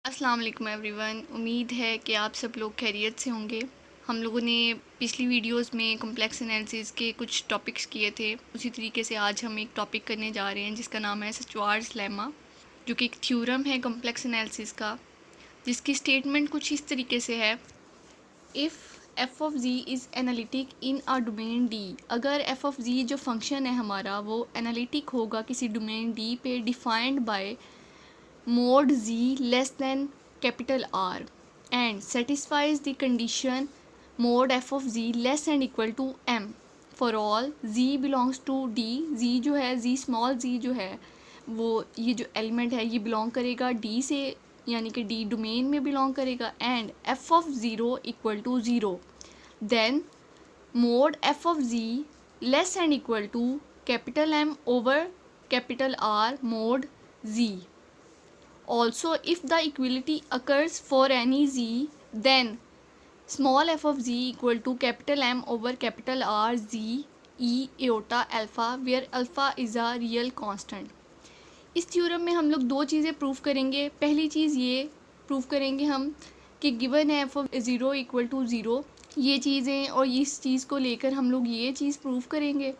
अस्सलाम वालेकुम एवरीवन। उम्मीद है कि आप सब लोग खैरियत से होंगे। हम लोगों ने पिछली वीडियोस में कॉम्प्लेक्स एनालिसिस के कुछ टॉपिक्स किए थे, उसी तरीके से आज हम एक टॉपिक करने जा रहे हैं जिसका नाम है सचवार्ड्स लेमा, जो कि एक थ्योरम है कॉम्प्लेक्स एनालिसिस का, जिसकी स्टेटमेंट कुछ इस तरीके से है। If f of z is analytic in a domain D, अगर एफ ऑफ जी जो फंक्शन है हमारा वो एनालिटिक होगा किसी डोमेन डी पे, defined by mod z less than capital R and satisfies the condition mod f of z less and equal to m for all z belongs to d। z जो है z small z जो है वो ये जो element है ये belong करेगा d से, यानी कि d डोमेन में बिलोंग करेगा, and f of 0 equal to 0, then mod f of z less and equal to capital M over capital R mod z। Also, if the equality occurs for any z, then small f of z equal to capital M over capital R z e iota alpha, where alpha is a real constant। इस theorem में हम लोग दो चीज़ें prove करेंगे। पहली चीज़ ये prove करेंगे हम कि गिवन है f of zero equal to zero, ये चीज़ें, और इस चीज़ को लेकर हम लोग ये चीज़ प्रूव करेंगे।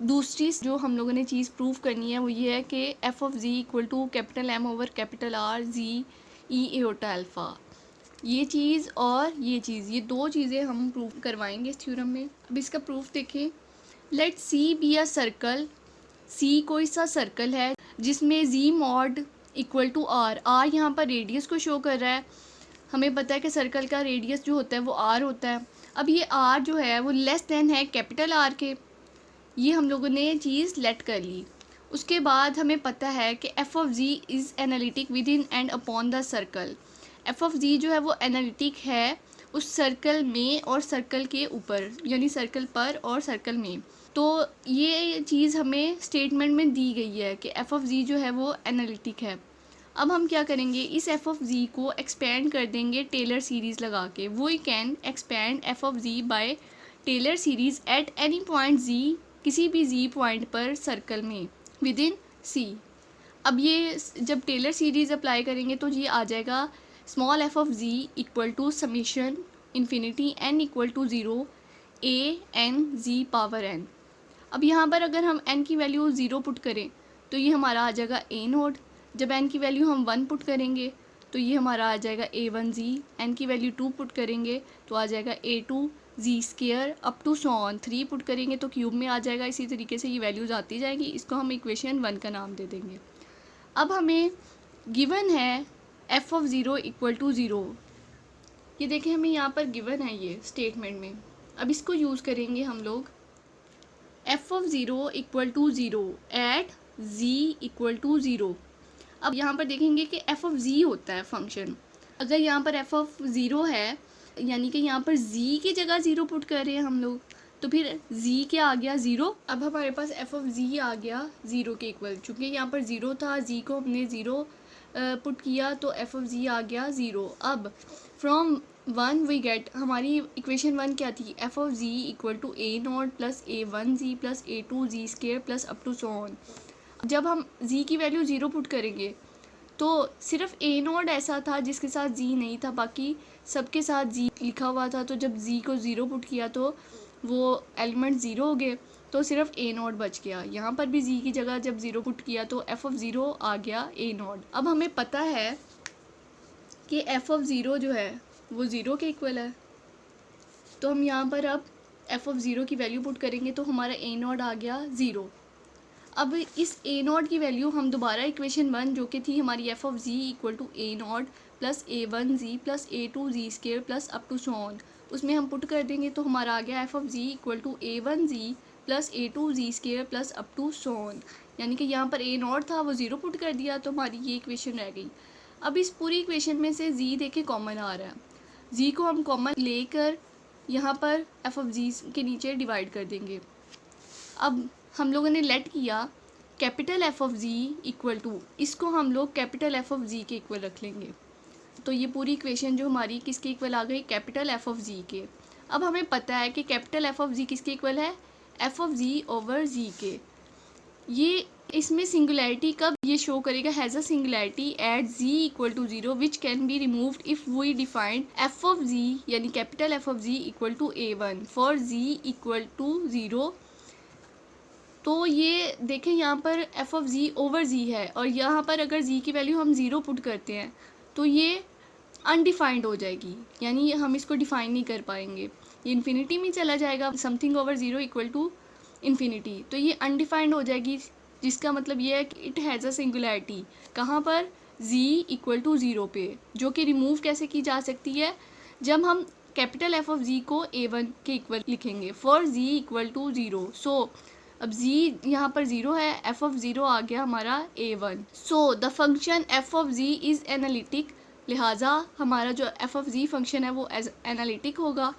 दूसरी जो हम लोगों ने चीज़ प्रूव करनी है वो ये है कि f of z equal to capital M over capital R z e iota alpha, ये चीज़ और ये चीज़, ये दो चीज़ें हम प्रूव करवाएंगे इस थ्योरम में। अब इसका प्रूफ देखें। Let C be a circle, C कोई सा सर्कल है जिसमें z mod equal to r, r यहाँ पर रेडियस को शो कर रहा है। हमें पता है कि सर्कल का रेडियस जो होता है वो आर होता है। अब ये आर जो है वो लेस देन है कैपिटल आर के, ये हम लोगों ने चीज़ लेट कर ली। उसके बाद हमें पता है कि f of z is analytic within and upon the circle. F of z जो है वो एनालिटिक है उस सर्कल में और सर्कल के ऊपर, यानी सर्कल पर और सर्कल में। तो ये चीज़ हमें स्टेटमेंट में दी गई है कि एफ ऑफ जी जो है वो एनालिटिक है। अब हम क्या करेंगे, इस एफ ऑफ जी को एक्सपेंड कर देंगे टेलर सीरीज़ लगा के। We can expand f of z by Taylor series at any point z, किसी भी जी पॉइंट पर सर्कल में विद इन सी। अब ये जब टेलर सीरीज़ अप्लाई करेंगे तो ये आ जाएगा small f of z equal to summation infinity n equal to zero a n z power n. अब यहाँ पर अगर हम n की वैल्यू ज़ीरो पुट करें तो ये हमारा आ जाएगा ए नोड। जब n की वैल्यू हम 1 पुट करेंगे तो ये हमारा आ जाएगा a1z। n की वैल्यू 2 पुट करेंगे तो आ जाएगा a2z square up to so on. 3 put करेंगे तो क्यूब में आ जाएगा। इसी तरीके से ये वैल्यूज़ आती जाएंगी। इसको हम इक्वेशन 1 का नाम दे देंगे। अब हमें गिवन है f of zero equal to zero, ये देखें हमें यहाँ पर गिवन है ये स्टेटमेंट में। अब इसको यूज़ करेंगे हम लोग f of zero equal to zero at z equal to zero. अब यहाँ पर देखेंगे कि एफ ऑफ जी होता है फंक्शन। अगर यहाँ पर एफ ऑफ ज़ीरो है, यानी कि यहाँ पर जी की जगह ज़ीरो पुट कर रहे हैं हम लोग, तो फिर जी क्या आ गया, ज़ीरो। अब हमारे पास एफ ऑफ जी आ गया ज़ीरो के इक्वल। चूँकि यहाँ पर ज़ीरो था, जी को हमने ज़ीरो पुट किया तो एफ ऑफ जी आ गया ज़ीरो। अब फ्रॉम वन वी गेट, हमारी इक्वेशन 1 क्या थी, f of z equal to a not plus a1z plus a2z square plus up to so on. जब हम z की वैल्यू ज़ीरो पुट करेंगे तो सिर्फ a नॉट ऐसा था जिसके साथ z नहीं था, बाकी सबके साथ z लिखा हुआ था। तो जब z को ज़ीरो पुट किया तो वो एलिमेंट ज़ीरो हो गए, तो सिर्फ a नॉट बच गया। यहाँ पर भी z की जगह जब ज़ीरो पुट किया तो एफ ऑफ ज़ीरो आ गया a नॉट। अब हमें पता है कि एफ ऑफ ज़ीरो जो है वो ज़ीरो के इक्वल है, तो हम यहाँ पर अब एफ ऑफ ज़ीरो की वैल्यू पुट करेंगे तो हमारा ए नॉट आ गया ज़ीरो। अब इस ए नॉट की वैल्यू हम दोबारा इक्वेशन 1 जो कि थी हमारी f of z equal to a not plus a1z plus a2z square plus up to so on, उसमें हम पुट कर देंगे तो हमारा आ गया f of z equal to a1z plus a2z square plus up to so on. यानी कि यहाँ पर ए नॉट था वो ज़ीरो पुट कर दिया तो हमारी ये इक्वेशन रह गई। अब इस पूरी इक्वेशन में से जी देखे कॉमन आ रहा है, जी को हम कॉमन लेकर यहाँ पर एफ ऑफ जी के नीचे डिवाइड कर देंगे। अब हम लोगों ने लेट किया capital f of z equal to, इसको हम लोग कैपिटल एफ ऑफ जी के इक्वल रख लेंगे। तो ये पूरी इक्वेशन जो हमारी किसके इक्वल आ गई, कैपिटल एफ ऑफ जी के। अब हमें पता है कि कैपिटल एफ ऑफ जी किसके इक्वल है, f of z over z के। ये इसमें सिंगुलैरिटी कब ये शो करेगा, has a singularity at z equal to 0 which can be removed if we defined f of z यानी capital f of z equal to a1 for z equal to 0। तो ये देखें यहाँ पर f of z over z है और यहाँ पर अगर z की वैल्यू हम 0 पुट करते हैं तो ये अनडिफाइंड हो जाएगी, यानी हम इसको डिफाइन नहीं कर पाएंगे, ये इन्फिनिटी में चला जाएगा, something over 0 equal to infinity, तो ये अनडिफाइंड हो जाएगी, जिसका मतलब ये है कि इट हैज़ अ सिंगुलैरिटी कहाँ पर, z इक्वल टू 0 पे, जो कि रिमूव कैसे की जा सकती है, जब हम कैपिटल f ऑफ z को a1 के इक्वल लिखेंगे फॉर z इक्वल टू 0। सो अब z यहाँ पर 0 है, f ऑफ 0 आ गया हमारा a1। So the function f of z is analytic, लिहाजा हमारा जो f ऑफ z फंक्शन है वो एज एनालिटिक होगा।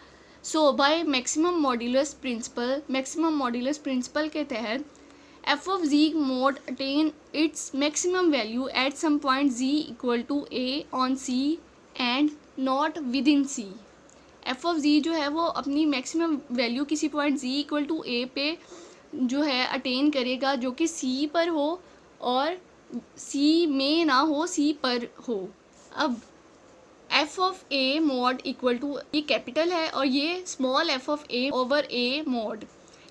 So by maximum modulus principle, maximum modulus principle के तहत f of z mod attain its maximum value at some point z equal to a on c and not within c। f of z जो है वो अपनी maximum value किसी point z equal to a पे जो है attain करेगा, जो कि c पर हो और c में ना हो, c पर हो। अब f of a mod equal to, ये कैपिटल है और ये small f of a over a mod,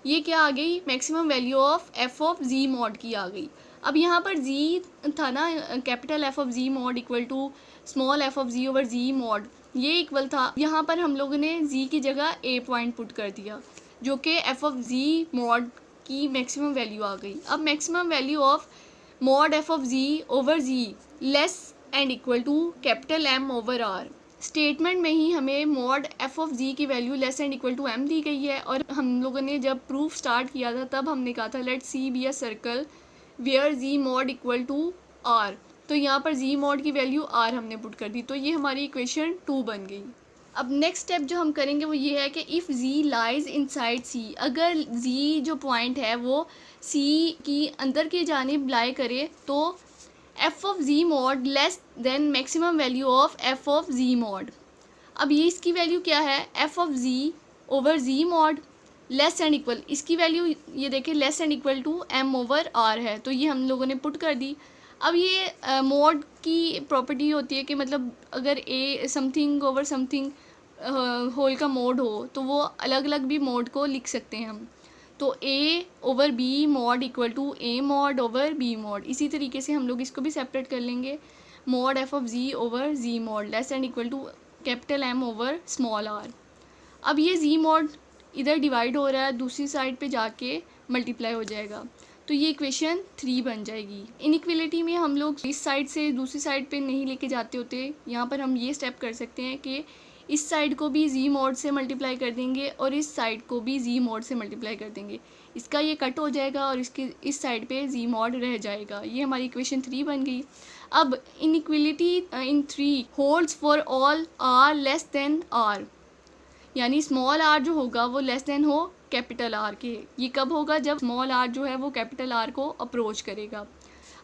ये क्या आ गई, maximum value of f of z mod की आ गई। अब यहाँ पर z था ना, capital f of z mod equal to small f of z over z mod, ये इक्वल था, यहाँ पर हम लोगों ने z की जगह a पॉइंट पुट कर दिया, जो कि f ऑफ z मॉड की मैक्सिमम वैल्यू आ गई। अब maximum value of mod f of z over z less and equal to capital M over R, statement में ही हमें मॉड f ऑफ z की वैल्यू less and equal to m दी गई है, और हम लोगों ने जब प्रूफ स्टार्ट किया था तब हमने कहा था let c be a circle where z mod equal to r, तो यहाँ पर z मॉड की वैल्यू r हमने पुट कर दी, तो ये हमारी इक्वेशन 2 बन गई। अब नेक्स्ट स्टेप जो हम करेंगे वो ये है कि if z lies inside c, अगर z जो पॉइंट है वो c की अंदर की जानिब लाई करे तो f of z mod less than maximum value of f of z mod. अब ये इसकी वैल्यू क्या है, f of z over z mod less and equal, इसकी वैल्यू ये देखें less and equal to m over r है, तो ये हम लोगों ने पुट कर दी। अब ये मॉड की प्रॉपर्टी होती है कि मतलब अगर a something over something whole का मोड हो तो वो अलग अलग भी मोड को लिख सकते हैं हम, तो a over b mod equal to a mod over b mod, इसी तरीके से हम लोग इसको भी सेपरेट कर लेंगे, mod f of z over z mod less and equal to capital M over small r। अब ये z मॉड इधर डिवाइड हो रहा है, दूसरी साइड पे जाके मल्टीप्लाई हो जाएगा, तो ये इक्वेशन 3 बन जाएगी। इनइक्वलिटी में हम लोग इस साइड से दूसरी साइड पे नहीं लेके जाते होते, यहाँ पर हम ये स्टेप कर सकते हैं कि इस साइड को भी z मॉड से मल्टीप्लाई कर देंगे और इस साइड को भी z मॉड से मल्टीप्लाई कर देंगे, इसका ये कट हो जाएगा और इसके इस साइड पे z मॉड रह जाएगा, ये हमारी इक्वेशन 3 बन गई। अब inequality in 3 holds for all r less than r, यानी स्मॉल r जो होगा वो लेस देन हो कैपिटल R के, ये कब होगा, जब स्मॉल r जो है वो कैपिटल R को अप्रोच करेगा।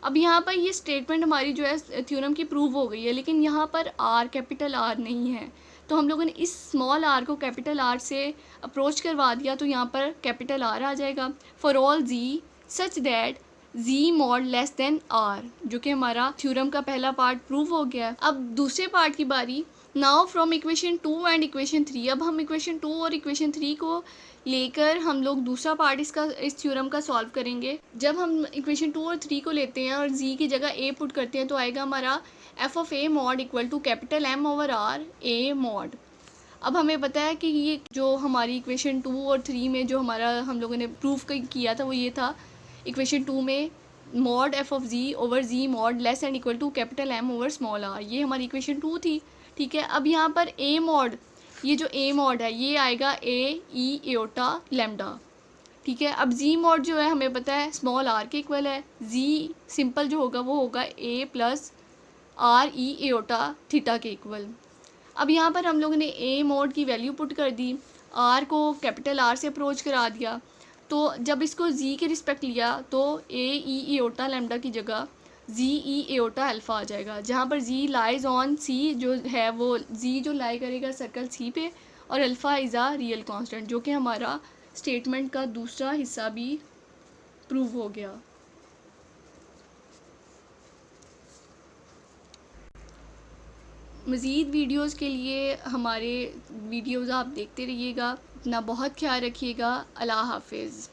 अब यहाँ पर ये स्टेटमेंट हमारी जो है थ्योरम की प्रूव हो गई है, लेकिन यहाँ पर r कैपिटल R नहीं है, तो हम लोगों ने इस स्मॉल r को कैपिटल R से अप्रोच करवा दिया, तो यहाँ पर कैपिटल R आ जाएगा for all z such that z mod less then r, जो कि हमारा थ्योरम का पहला पार्ट प्रूव हो गया। अब दूसरे पार्ट की बारी, now from equation 2 and equation 3, अब हम इक्वेशन 2 और इक्वेशन 3 को लेकर हम लोग दूसरा पार्ट इस थ्योरम का सॉल्व करेंगे। जब हम इक्वेशन 2 और 3 को लेते हैं और z की जगह a पुट करते हैं तो आएगा हमारा f of a mod equal to capital M over r a mod. अब हमें पता है कि ये जो हमारी इक्वेशन 2 और 3 में जो हमारा हम लोगों ने प्रूफ किया था वो ये था, इक्वेशन 2 में mod f of z over z mod less and equal to capital M over small r, ये हमारी इक्वेशन 2 थी, ठीक है। अब यहाँ पर a मॉड, ये जो a मॉड है ये आएगा a e एओटा लैम्डा, ठीक है। अब z मॉड जो है हमें पता है स्मॉल r के इक्वल है, z सिंपल जो होगा वो होगा a plus r e aorta theta के इक्वल। अब यहाँ पर हम लोगों ने a मॉड की वैल्यू पुट कर दी, r को कैपिटल R से अप्रोच करा दिया, तो जब इसको z के रिस्पेक्ट लिया तो a e एओटा लैम्डा की जगह z e एओटा अल्फ़ा आ जाएगा, जहाँ पर z लाइज ऑन c जो है वो z जो लाई करेगा सर्कल c पे, और alpha is a real constant, जो कि हमारा स्टेटमेंट का दूसरा हिस्सा भी प्रूव हो गया। मज़ीद वीडियोस के लिए हमारे वीडियोस आप देखते रहिएगा। अपना बहुत ख्याल रखिएगा। अल्लाह हाफ़िज़।